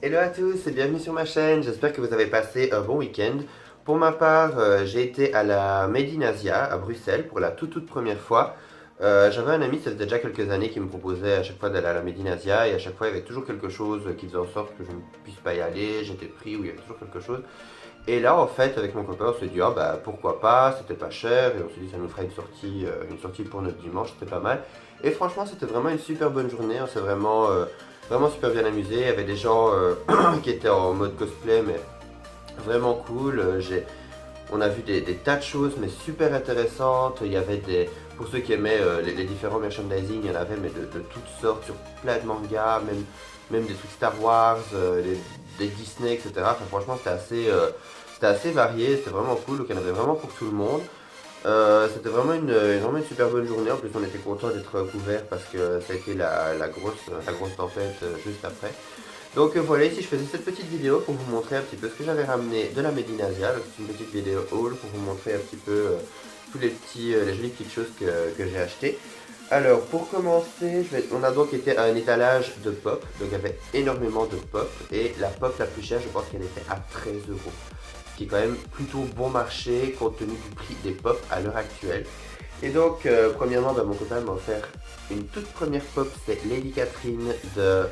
Hello à tous et bienvenue sur ma chaîne, j'espère que vous avez passé un bon week-end. Pour ma part, j'ai été à la Made in Asia à Bruxelles pour la toute première fois. J'avais un ami, ça faisait déjà quelques années, qui me proposait à chaque fois d'aller à la Made in Asia et à chaque fois il y avait toujours quelque chose qui faisait en sorte que je ne puisse pas y aller, j'étais pris ou il y avait toujours quelque chose. Et là en fait avec mon copain on s'est dit ah bah pourquoi pas, c'était pas cher et on s'est dit ça nous fera une sortie pour notre dimanche, c'était pas mal. Et franchement c'était vraiment une super bonne journée, on s'est vraiment super bien amusé, il y avait des gens qui étaient en mode cosplay mais vraiment cool. On a vu des tas de choses mais super intéressantes, il y avait pour ceux qui aimaient les différents merchandising, il y en avait mais de toutes sortes sur plein de mangas, même des trucs Star Wars, des Disney, etc. Enfin, franchement c'était assez varié, c'était vraiment cool, donc il y en avait vraiment pour tout le monde. C'était vraiment une super bonne journée. En plus, on était content d'être couverts parce que ça a été la grosse tempête juste après. Donc voilà, ici je faisais cette petite vidéo pour vous montrer un petit peu ce que j'avais ramené de la Made in Asia. Donc c'est une petite vidéo haul pour vous montrer un petit peu tous les jolies petites choses que j'ai achetées. Alors pour commencer, on a donc été à un étalage de pop. Donc il y avait énormément de pop. Et la pop la plus chère, je pense qu'elle était à 13 euros, qui est quand même plutôt bon marché compte tenu du prix des pop à l'heure actuelle. Et donc, premièrement, mon copain m'a offert une toute première pop, c'est Lady Catherine de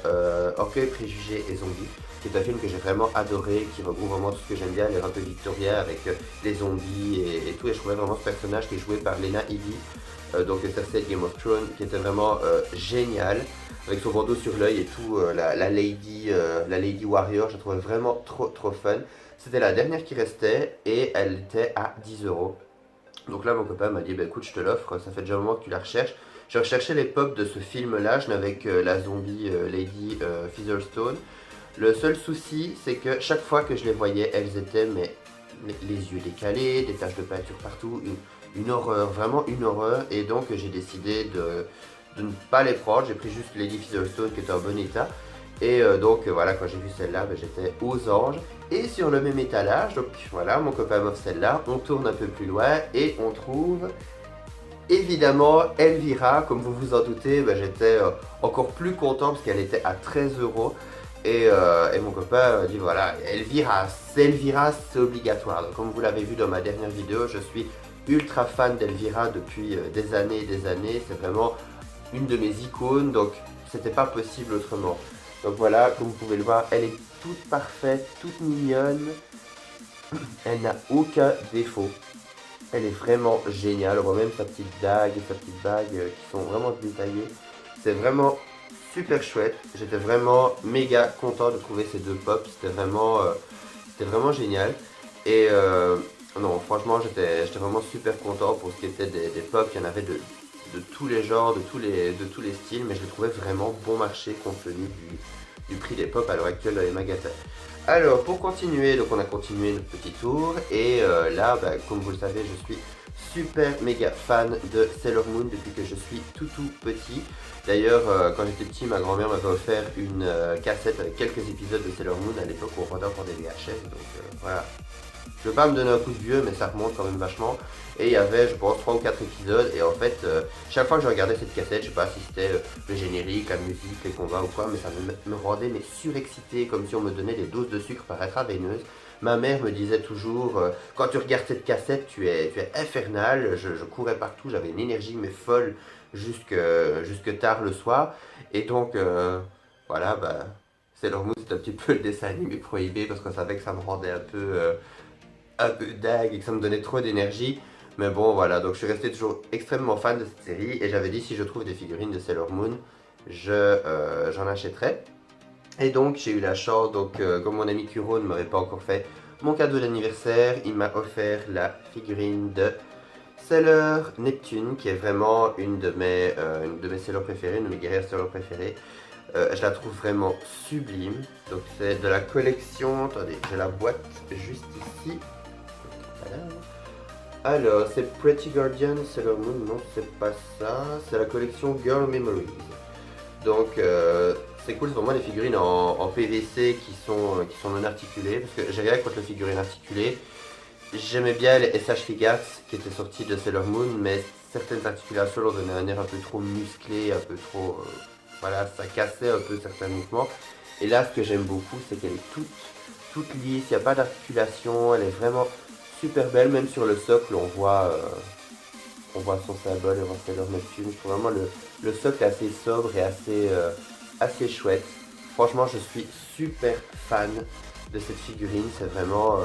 Orgueil, Préjugés et Zombies, qui est un film que j'ai vraiment adoré, qui regroupe vraiment tout ce que j'aime bien, les un peu victorien avec les zombies et tout. Et je trouvais vraiment ce personnage qui est joué par Lena Headey, donc Cersei de Game of Thrones, qui était vraiment génial, avec son bandeau sur l'œil et tout, la Lady Warrior, je la trouvais vraiment trop fun. C'était la dernière qui restait et elle était à 10 euros. Donc là, mon copain m'a dit, bah écoute, je te l'offre, ça fait déjà un moment que tu la recherches. Je recherchais les pop de ce film-là, je n'avais que la zombie Lady Featherstone. Le seul souci, c'est que chaque fois que je les voyais, elles étaient mais les yeux décalés, des taches de peinture partout, une horreur, vraiment une horreur. Et donc j'ai décidé de ne pas les prendre, j'ai pris juste Lady Featherstone qui était en bon état. Et donc voilà, quand j'ai vu celle-là, j'étais aux anges. Et sur le même étalage, donc voilà, mon copain m'offre celle-là, on tourne un peu plus loin et on trouve évidemment Elvira. Comme vous vous en doutez, j'étais encore plus content parce qu'elle était à 13 euros. Et mon copain dit voilà, Elvira c'est obligatoire. Donc, comme vous l'avez vu dans ma dernière vidéo, je suis ultra fan d'Elvira depuis des années et des années. C'est vraiment une de mes icônes, donc c'était pas possible autrement. Donc voilà, comme vous pouvez le voir, elle est toute parfaite, toute mignonne, elle n'a aucun défaut. Elle est vraiment géniale, on voit même sa petite dague et sa petite bague qui sont vraiment détaillées. C'est vraiment super chouette, j'étais vraiment méga content de trouver ces deux pops, c'était vraiment génial. Et non, franchement, j'étais vraiment super content pour ce qui était des pops, il y en avait de tous les genres, de tous les styles, mais je les trouvais vraiment bon marché compte tenu du prix des pop à l'heure actuelle dans les magasins. Alors, pour continuer, donc on a continué notre petit tour, et là, comme vous le savez, je suis super méga fan de Sailor Moon depuis que je suis tout petit. D'ailleurs, quand j'étais petit, ma grand-mère m'avait offert une cassette avec quelques épisodes de Sailor Moon à l'époque où on vendait encore des VHS, donc voilà. Je veux pas me donner un coup de vieux, mais ça remonte quand même vachement. Et il y avait, je pense, 3 ou 4 épisodes. Et en fait, chaque fois que je regardais cette cassette, je sais pas si c'était le générique, la musique, les combats ou quoi, mais ça me rendait surexcité, comme si on me donnait des doses de sucre par intraveineuse. Ma mère me disait toujours, quand tu regardes cette cassette, tu es infernal. Je courais partout, j'avais une énergie mais folle jusque tard le soir. Et donc, voilà, Sailor Moon, c'est un petit peu le dessin animé prohibé parce qu'on savait que ça me rendait un peu dingue et que ça me donnait trop d'énergie. Mais bon, voilà, donc je suis resté toujours extrêmement fan de cette série et j'avais dit si je trouve des figurines de Sailor Moon, j'en achèterai. Et donc j'ai eu la chance, donc comme mon ami Kuro ne m'avait pas encore fait mon cadeau d'anniversaire, il m'a offert la figurine de Sailor Neptune, qui est vraiment une de mes Sailor préférées, une de mes guerrières Sailor préférées. Je la trouve vraiment sublime. Donc c'est de la collection, attendez, j'ai la boîte juste ici. Voilà. Alors, c'est Pretty Guardian Sailor Moon, non, c'est pas ça. C'est la collection Girl Memories. Donc, c'est cool, c'est vraiment des figurines en PVC qui sont non articulées. Parce que j'ai rien contre les figurines articulées. J'aimais bien les SH Figats qui étaient sortis de Sailor Moon, mais certaines articulations leur donnaient un air un peu trop musclé, un peu trop. Voilà, ça cassait un peu certains mouvements. Et là, ce que j'aime beaucoup, c'est qu'elle est toute lisse, il n'y a pas d'articulation, elle est vraiment super belle. Même sur le socle, on voit son symbole, on voit Sailor Neptune. Je trouve vraiment le socle assez sobre et assez chouette. Franchement, je suis super fan de cette figurine. C'est vraiment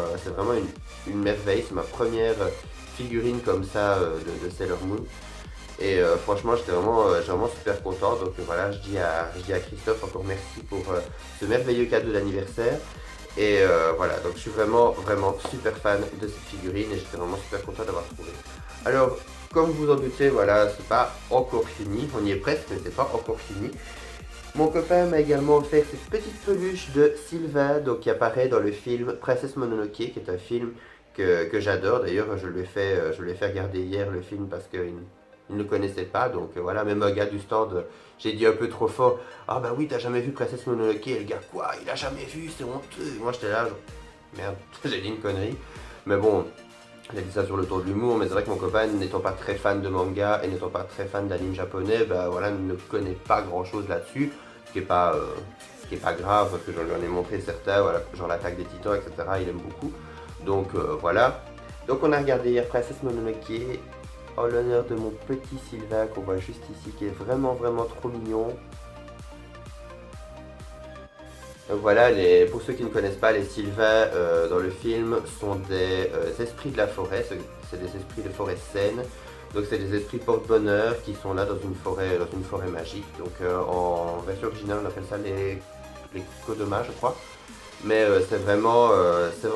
une merveille. C'est ma première figurine comme ça de Sailor Moon. Et franchement, j'étais vraiment super content. Donc voilà, je dis à Christophe encore merci pour ce merveilleux cadeau d'anniversaire. Et voilà, donc je suis vraiment super fan de cette figurine et j'étais vraiment super content d'avoir trouvé. Alors, comme vous en doutez, voilà, c'est pas encore fini. On y est presque, mais c'est pas encore fini. Mon copain m'a également offert cette petite peluche de Sylvain, donc qui apparaît dans le film Princesse Mononoke, qui est un film que j'adore. D'ailleurs, je lui ai fait regarder hier le film parce qu'il ne le connaissait pas. Donc voilà, même un gars du stand, j'ai dit un peu trop fort, ah bah oui, t'as jamais vu Princesse Mononoke? Et le gars, quoi? Il a jamais vu, c'est honteux. Moi j'étais là, genre, merde, j'ai dit une connerie. Mais bon, il a dit ça sur le ton de l'humour, mais c'est vrai que mon copain, n'étant pas très fan de manga et n'étant pas très fan d'anime japonais, bah voilà, ne connaît pas grand chose là-dessus, ce qui est pas grave, parce que je lui en ai montré certains, voilà, genre l'attaque des titans, etc., il aime beaucoup. Donc voilà. Donc on a regardé hier Princesse Mononoke, en l'honneur de mon petit Sylvain, qu'on voit juste ici, qui est vraiment trop mignon. Donc voilà, pour ceux qui ne connaissent pas, les Sylvains dans le film sont des esprits de la forêt, c'est des esprits de forêt saine. Donc c'est des esprits porte-bonheur qui sont là dans une forêt magique. Donc en version originale on appelle ça les Kodama je crois. Mais c'est vraiment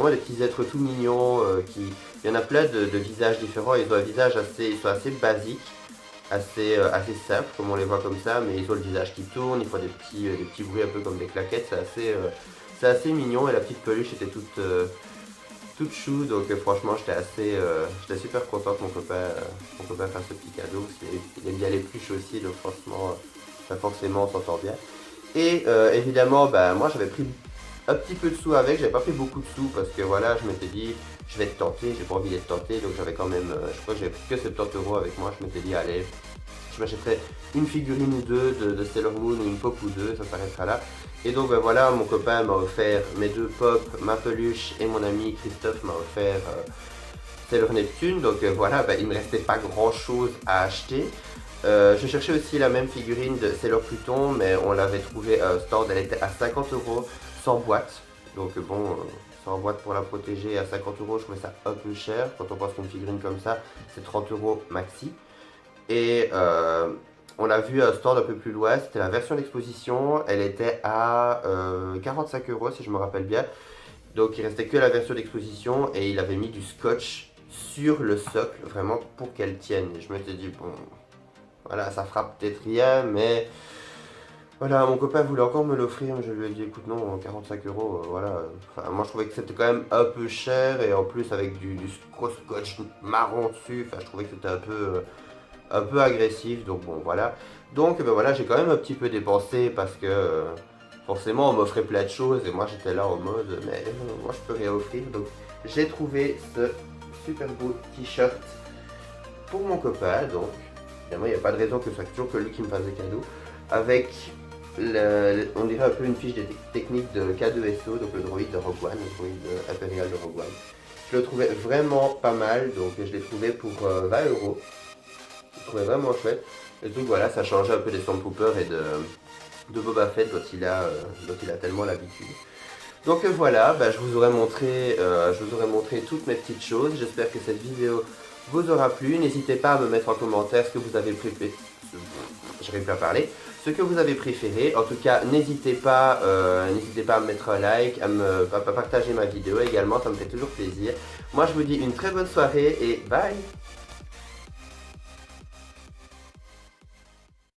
des petits êtres tout mignons il y en a plein de visages différents, ils ont un visage ils sont assez basiques, assez simples comme on les voit comme ça, mais ils ont le visage qui tourne, ils font des petits bruits un peu comme des claquettes, c'est assez mignon et la petite peluche était toute chou, donc franchement j'étais super content que mon copain fasse ce petit cadeau, il aime bien les pluches aussi, donc franchement, forcément on s'entend bien. Et évidemment, bah, moi j'avais pris un petit peu de sous avec, j'avais pas pris beaucoup de sous parce que voilà, je m'étais dit, je vais être tenté, j'ai pas envie d'être tenté, donc j'avais quand même, je crois que j'avais pris que 70 € avec moi, je m'étais dit, allez, je m'achèterai une figurine ou deux de Sailor Moon ou une pop ou deux, ça s'arrêtera là. Et donc ben voilà, mon copain m'a offert mes deux pop, ma peluche, et mon ami Christophe m'a offert Sailor Neptune, donc voilà, ben, il me restait pas grand chose à acheter. Je cherchais aussi la même figurine de Sailor Pluton, mais on l'avait trouvée à un stand, elle était à 50 € sans boîte. Donc bon, sans boîte pour la protéger à 50 €, je trouvais ça un peu cher. Quand on pense qu'une figurine comme ça, c'est 30 € maxi. Et on l'a vu à un stand un peu plus loin, c'était la version d'exposition, elle était à 45 € si je me rappelle bien. Donc il restait que la version d'exposition et il avait mis du scotch sur le socle, vraiment pour qu'elle tienne. Et je me suis dit, bon, voilà, ça fera peut-être rien, mais voilà, mon copain voulait encore me l'offrir, mais je lui ai dit, écoute, non, 45 €, voilà. Enfin, moi je trouvais que c'était quand même un peu cher et en plus avec du gros scotch marron dessus, enfin je trouvais que c'était un peu agressif, donc bon voilà. Donc ben voilà, j'ai quand même un petit peu dépensé parce que forcément on m'offrait plein de choses et moi j'étais là en mode mais moi je peux rien offrir. Donc j'ai trouvé ce super beau t-shirt pour mon copain, donc évidemment il n'y a pas de raison que ce soit toujours que lui qui me fasse des cadeaux. Avec on dirait un peu une fiche technique de K2SO, donc le droïde de Rogue One, le droïde impérial de Rogue One. Je le trouvais vraiment pas mal, donc je l'ai trouvé pour 20 €. Je trouvais vraiment chouette. Et donc voilà, ça changeait un peu des Stormtroopers et de Boba Fett dont il a tellement l'habitude. Donc voilà, bah, je vous aurais montré toutes mes petites choses. J'espère que cette vidéo vous aura plu. N'hésitez pas à me mettre en commentaire ce que vous avez préféré. J'arrive pas à parler. Ce que vous avez préféré. En tout cas, n'hésitez pas à me mettre un like, à partager ma vidéo également. Ça me fait toujours plaisir. Moi, je vous dis une très bonne soirée et bye!